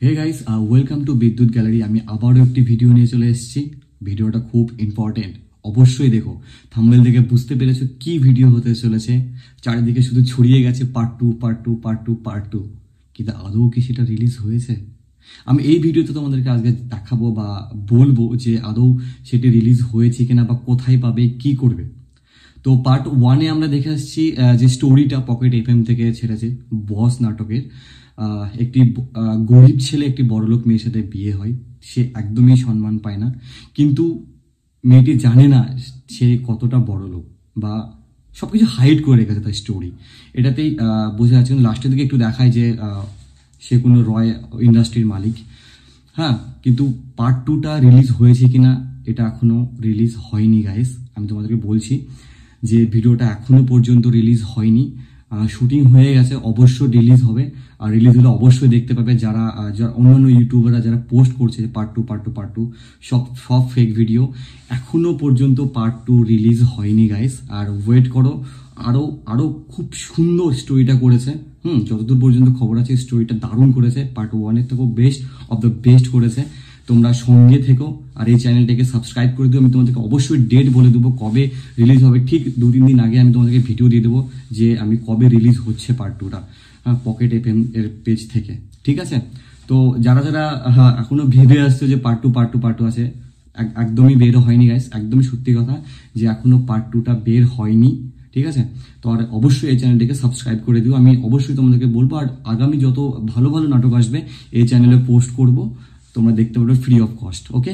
Hey guys, welcome to বিদ্যুৎ gallery. আমি আবারও একটি ভিডিও নিয়ে চলে এসেছি। ভিডিওটা খুব ইম্পর্টেন্ট, অবশ্যই দেখো। থাম্বনেল দেখে বুঝতে পেরেছো কি ভিডিও হতে চলেছে। চারিদিকে শুধু ছড়িয়ে গেছে part two part two part two part two, কিন্তু আদৌ কি সেটা রিলিজ হয়েছে? আমি এই ভিডিওতে তোমাদেরকে আজকে দেখাবো বা বলবো যে আদৌ সেটি রিলিজ হয়েছে কিনা, বা কোথায় পাবে, কি করবে। তো পার্ট ওয়ানে আমরা দেখে আসছি যে স্টোরিটা পকেট এফএম থেকে ছেড়েছে, বস নাটকের। একটি গরিব ছেলে একটি বড়লোক মেয়ের সাথে বিয়ে হয়। সে একদমই সম্মান পায় না, কিন্তু মেয়েটি জানে না সে কতটা বড়লোক, বা সবকিছু হাইড করে রেখেছে তার স্টোরি। এটাতেই বোঝা যাচ্ছে। লাস্টের দিকে একটু দেখায় যে সে কোনো রয় ইন্ডাস্ট্রির মালিক। হ্যাঁ, কিন্তু পার্ট টুটা রিলিজ হয়েছে কিনা এটা এখনো রিলিজ হয়নি গাইস। আমি তোমাদেরকে বলছি যে ভিডিওটা এখনো পর্যন্ত রিলিজ হয়নি। শুটিং হয়ে গেছে, অবশ্যই রিলিজ হবে। আর রিলিজ হলে অবশ্যই দেখতে পাবে। যারা অন্যান্য ইউটিউবাররা যারা পোস্ট করছে part two part two part two, সব ফেক ভিডিও। এখনো পর্যন্ত পার্ট টু রিলিজ হয়নি গাইস। আর ওয়েট করো, আরো খুব সুন্দর স্টোরিটা করেছে। যতদূর পর্যন্ত খবর আছে স্টোরিটা দারুণ করেছে। পার্ট ওয়ানের থেকেও বেস্ট অফ দ্য বেস্ট করেছে। তোমরা সঙ্গে থেকো আর এই চ্যানেলটাকে সাবস্ক্রাইব করে দিও। আমি তোমাদেরকে অবশ্যই ডেট বলে দেবো কবে রিলিজ হবে। ঠিক 2-3 দিন আগে আমি তোমাদেরকে ভিডিও দিয়ে দেবো যে আমি কবে রিলিজ হচ্ছে পার্ট টুটা, পকেট এফএম এর পেজ থেকে। ঠিক আছে? তো যারা এখনো ভেবে আসছে যে পার্ট টু আছে, একদমই বের হয়নি গাইস। একদমই সত্যি কথা যে এখনো পার্ট টুটা বের হয়নি। ঠিক আছে? তো আর অবশ্যই এই চ্যানেলটিকে সাবস্ক্রাইব করে দিও। আমি অবশ্যই তোমাদেরকে বলবো। আর আগামী যত ভালো ভালো নাটক আসবে এই চ্যানেলে পোস্ট করব, তোমরা দেখতে পারবে ফ্রি অফ কস্ট। ওকে?